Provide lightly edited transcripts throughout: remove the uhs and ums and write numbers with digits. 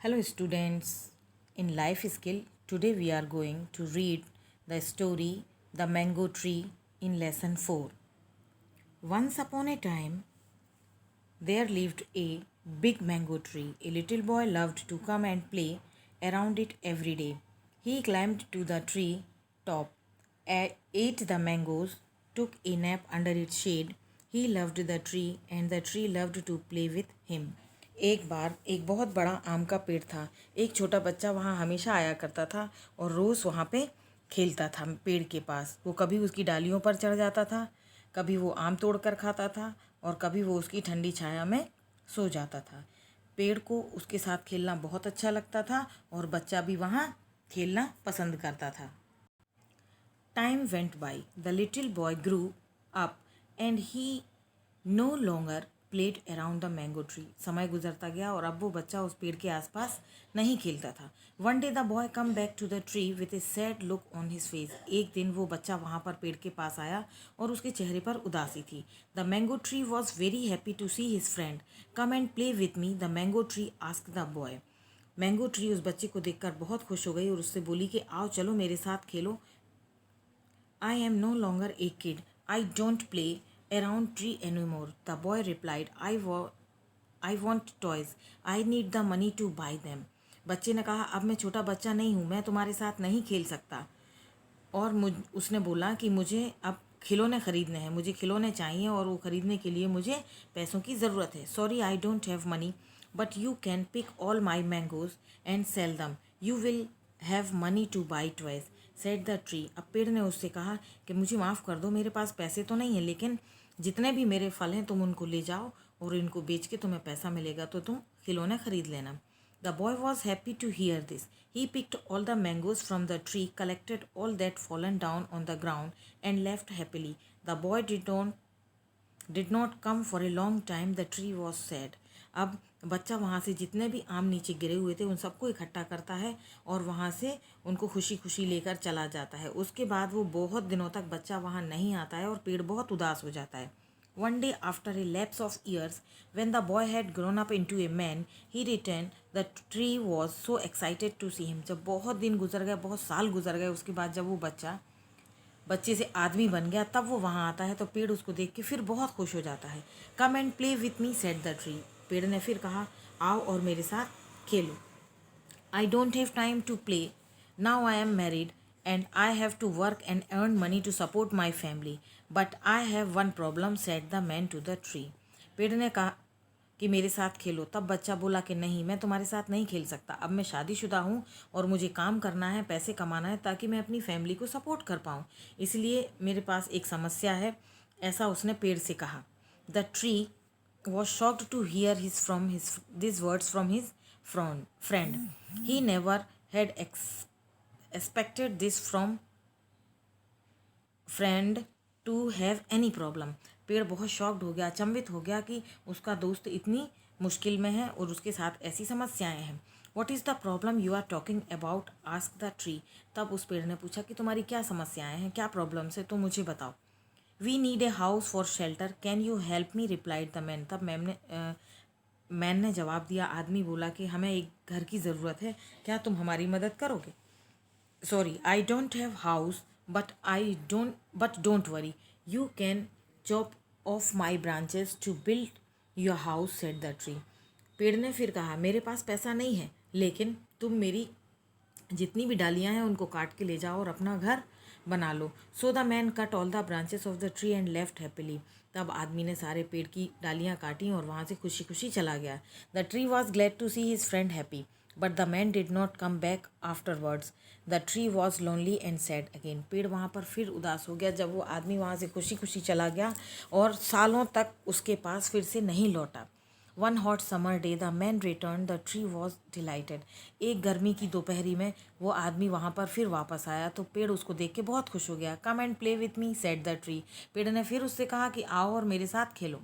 Hello, students. In Life Skill, today we are going to read the story The Mango Tree in Lesson 4. Once upon a time, there lived a big mango tree. A little boy loved to come and play around it every day. He climbed to the tree top, ate the mangoes, took a nap under its shade. He loved the tree and the tree loved to play with him. एक बार एक बहुत बड़ा आम का पेड़ था। एक छोटा बच्चा वहाँ हमेशा आया करता था और रोज़ वहाँ पे खेलता था पेड़ के पास। वो कभी उसकी डालियों पर चढ़ जाता था, कभी वो आम तोड़ कर खाता था और कभी वो उसकी ठंडी छाया में सो जाता था। पेड़ को उसके साथ खेलना बहुत अच्छा लगता था और बच्चा भी वहाँ खेलना पसंद करता था। Time went by. The little boy grew up and he no longer played around the mango tree. समय गुजरता गया और अब वो बच्चा उस पेड़ के आसपास नहीं खेलता था। One day the boy come back to the tree with a sad look on his face. एक दिन वो बच्चा वहाँ पर पेड़ के पास आया और उसके चेहरे पर उदासी थी। The mango tree was very happy to see his friend. Come and play with me, the mango tree asked the boy. Mango tree उस बच्चे को देखकर बहुत खुश हो गई और उससे बोली कि आओ चलो मेरे साथ खेलो। I am no longer a kid. I don't play around tree anymore. The boy replied, I want toys. I need the money to buy them. बच्चे ने कहा अब मैं छोटा बच्चा नहीं हूँ, मैं तुम्हारे साथ नहीं खेल सकता। और उसने बोला कि मुझे अब खिलौने ख़रीदने हैं, मुझे खिलौने चाहिए और वो ख़रीदने के लिए मुझे पैसों की ज़रूरत है। Sorry I don't have money but you can pick all my mangoes and sell them, you will have money to buy toys said the tree. अब पेड़ ने उससे कहा कि मुझे माफ़ कर दो, मेरे पास पैसे तो नहीं है, लेकिन जितने भी मेरे फल हैं तुम उनको ले जाओ और इनको बेच के तुम्हें पैसा मिलेगा तो तुम खिलौने ख़रीद लेना। The boy was happy to hear this. He picked all the mangoes from the tree, collected all that fallen down on the ground, and left happily. The boy did not come for a long time. The tree was sad. अब बच्चा वहाँ से जितने भी आम नीचे गिरे हुए थे उन सबको इकट्ठा करता है और वहाँ से उनको खुशी खुशी लेकर चला जाता है। उसके बाद वो बहुत दिनों तक बच्चा वहाँ नहीं आता है और पेड़ बहुत उदास हो जाता है। One day, after a lapse of years, when the boy had grown up into a man, he returned. The tree was so excited to see him. जब बहुत दिन गुजर गए, बहुत साल गुजर गए, उसके बाद जब वो बच्चे से आदमी बन गया, तब वो वहाँ आता है तो पेड़ उसको देख के फिर बहुत खुश हो जाता है। Come and play with me said the tree. पेड़ ने फिर कहा आओ और मेरे साथ खेलो। I don't have time to play. Now I am married and I have to work and earn money to support my family. But I have one problem, said the man to the tree. पेड़ ने कहा कि मेरे साथ खेलो। तब बच्चा बोला कि नहीं, मैं तुम्हारे साथ नहीं खेल सकता। अब मैं शादीशुदा हूँ और मुझे काम करना है, पैसे कमाना है ताकि मैं अपनी फैमिली को सपोर्ट कर पाऊँ। इसलिए मेरे पास एक समस्या है, ऐसा उसने पेड़ से कहा। The tree was shocked to hear these words from his friend. He never had expected this from friend to have any problem. पेड़ बहुत शॉक्ड हो गया, अचंभित हो गया कि उसका दोस्त इतनी मुश्किल में है और उसके साथ ऐसी समस्याएं हैं। What is the problem you are talking about? asked the tree. तब उस पेड़ ने पूछा कि तुम्हारी क्या समस्याएं हैं, क्या प्रॉब्लम्स है, तो मुझे बताओ। We need a house for shelter. Can you help me? replied the man. तब मैन ने जवाब दिया, आदमी बोला कि हमें एक घर की ज़रूरत है, क्या तुम हमारी मदद करोगे? Sorry, I don't have house, but don't worry. You can chop off my branches to build your house, said the tree. पेड़ ने फिर कहा, मेरे पास पैसा नहीं है, लेकिन तुम मेरी जितनी भी डालियां हैं उनको काट के ले जाओ और अपना घर बना लो। So the man cut all the branches of the tree and left happily. तब आदमी ने सारे पेड़ की डालियां काटी और वहाँ से खुशी खुशी चला गया। The tree was glad to see his friend happy but the man did not come back afterwards. The tree was lonely and sad again. पेड़ वहाँ पर फिर उदास हो गया जब वो आदमी वहाँ से खुशी खुशी चला गया और सालों तक उसके पास फिर से नहीं लौटा। One hot summer day, the man returned. The tree was delighted. एक गर्मी की दोपहरी में वो आदमी वहाँ पर फिर वापस आया तो पेड़ उसको देख के बहुत खुश हो गया। Come and play with me, said the tree. पेड़ ने फिर उससे कहा कि आओ और मेरे साथ खेलो।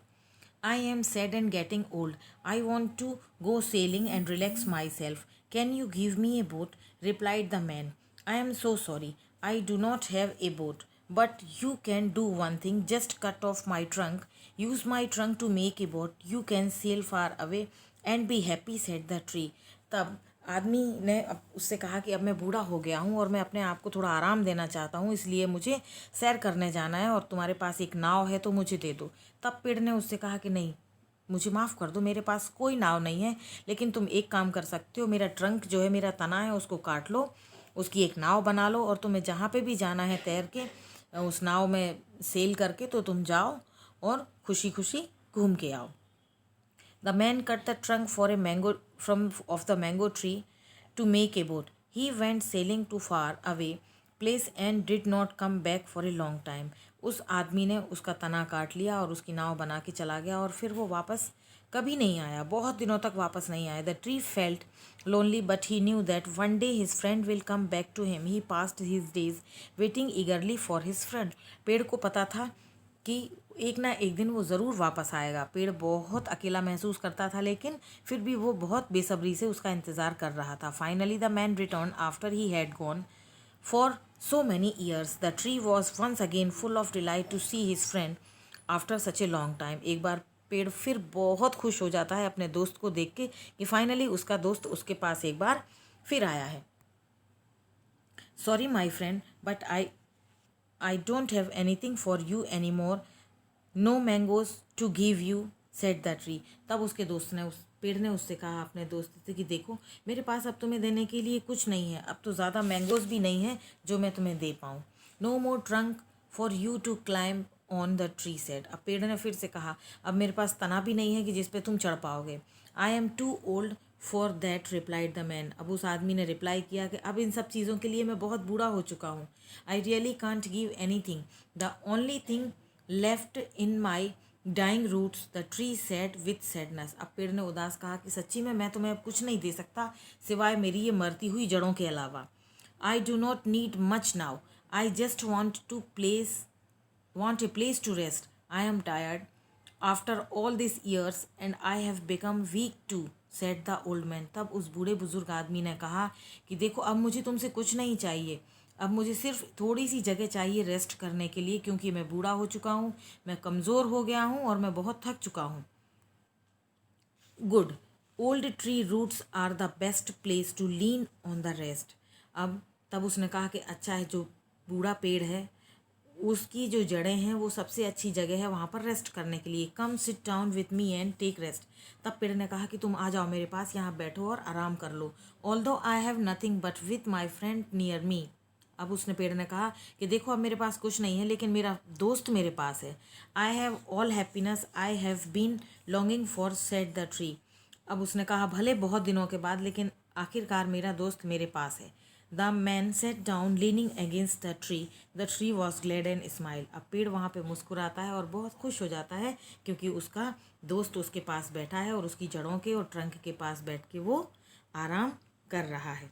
I am sad and getting old. I want to go sailing and relax myself. Can you give me a boat? replied the man. I am so sorry. I do not have a boat. But you can do one thing. Just cut off my trunk. Use my trunk to make a boat. You can sail far away and be happy, said the tree. तब आदमी ने उससे कहा कि अब मैं बूढ़ा हो गया हूँ और मैं अपने आप को थोड़ा आराम देना चाहता हूँ, इसलिए मुझे सैर करने जाना है और तुम्हारे पास एक नाव है तो मुझे दे दो। तब पेड़ ने उससे कहा कि नहीं, मुझे माफ़ कर दो, मेरे पास कोई नाव नहीं है, लेकिन तुम एक काम कर सकते हो, मेरा ट्रंक जो है, मेरा तना है, उसको काट लो, उसकी एक नाव बना लो और तुम्हें जहाँ पे भी जाना है तैर के उस नाव में सेल करके तो तुम जाओ और खुशी खुशी घूम के आओ। The man cut the trunk for a mango from of the mango tree to make a boat. He went sailing to far away place and did not come back for a long time. उस आदमी ने उसका तना काट लिया और उसकी नाव बना के चला गया और फिर वो वापस कभी नहीं आया, बहुत दिनों तक वापस नहीं आया। The tree felt lonely, but he knew that one day his friend will come back to him. He passed his days waiting eagerly for his friend. पेड़ को पता था कि एक ना एक दिन वो ज़रूर वापस आएगा। पेड़ बहुत अकेला महसूस करता था, लेकिन फिर भी वो बहुत बेसब्री से उसका इंतज़ार कर रहा था। Finally the man return after he had gone for so many years. The tree was once again full of delight to see his friend after such a long time. एक बार पेड़ फिर बहुत खुश हो जाता है अपने दोस्त को देख के कि फाइनली उसका दोस्त उसके पास एक बार फिर आया है। Sorry my friend, but I don't have anything for you anymore. No mangoes to give you, said the tree. तब उसके दोस्त ने, उस पेड़ ने उससे कहा अपने दोस्त से कि देखो, मेरे पास अब तुम्हें देने के लिए कुछ नहीं है, अब तो ज़्यादा मैंगोज भी नहीं है जो मैं तुम्हें दे पाऊँ। No more trunk for you to climb on the tree said. अब पेड़ ने फिर से कहा, अब मेरे पास तना भी नहीं है कि जिस पे तुम चढ़ पाओगे। I am too old for that, replied the man. अब उस आदमी ने रिप्लाई किया कि अब इन सब चीज़ों के लिए मैं बहुत बूढ़ा हो चुका हूँ। I really can't give anything, the only thing left in my dying roots, the tree said with sadness. अब पेड़ ने उदास कहा कि सच्ची में मैं तुम्हें अब कुछ नहीं दे सकता सिवाय मेरी ये मरती हुई जड़ों के अलावा। I do not need much now, I just want a place to rest. I am tired after all these years and I have become weak too, said the old man. तब उस बूढ़े बुजुर्ग आदमी ने कहा कि देखो, अब मुझे तुमसे कुछ नहीं चाहिए, अब मुझे सिर्फ थोड़ी सी जगह चाहिए रेस्ट करने के लिए, क्योंकि मैं बूढ़ा हो चुका हूँ, मैं कमज़ोर हो गया हूँ और मैं बहुत थक चुका हूँ। Good old tree roots are the best place to lean on the rest. अब तब उसने कहा कि अच्छा है, जो बूढ़ा पेड़ है उसकी जो जड़ें हैं वो सबसे अच्छी जगह है वहाँ पर रेस्ट करने के लिए। Come sit down with me and take rest. तब पेड़ ने कहा कि तुम आ जाओ मेरे पास, यहाँ बैठो और आराम कर लो। Although I have nothing but with my friend near me. अब उसने पेड़ ने कहा कि देखो, अब मेरे पास कुछ नहीं है, लेकिन मेरा दोस्त मेरे पास है। I have all happiness I have been longing for, said the tree. अब उसने कहा, भले बहुत दिनों के बाद, लेकिन आखिरकार मेरा दोस्त मेरे पास है। The man sat down leaning against the tree, the tree was glad and smile. अब पेड़ वहाँ पे मुस्कुराता है और बहुत खुश हो जाता है, क्योंकि उसका दोस्त उसके पास बैठा है और उसकी जड़ों के और ट्रंक के पास बैठ के वो आराम कर रहा है।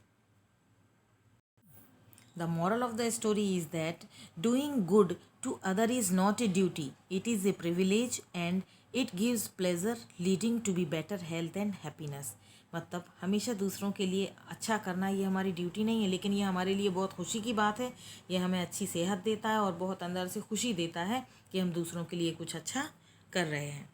The moral of the story is that doing good to other is not a duty, it is a privilege and it gives pleasure leading to be better health and happiness. मतलब हमेशा दूसरों के लिए अच्छा करना ये हमारी ड्यूटी नहीं है, लेकिन ये हमारे लिए बहुत खुशी की बात है। ये हमें अच्छी सेहत देता है और बहुत अंदर से खुशी देता है कि हम दूसरों के लिए कुछ अच्छा कर रहे हैं।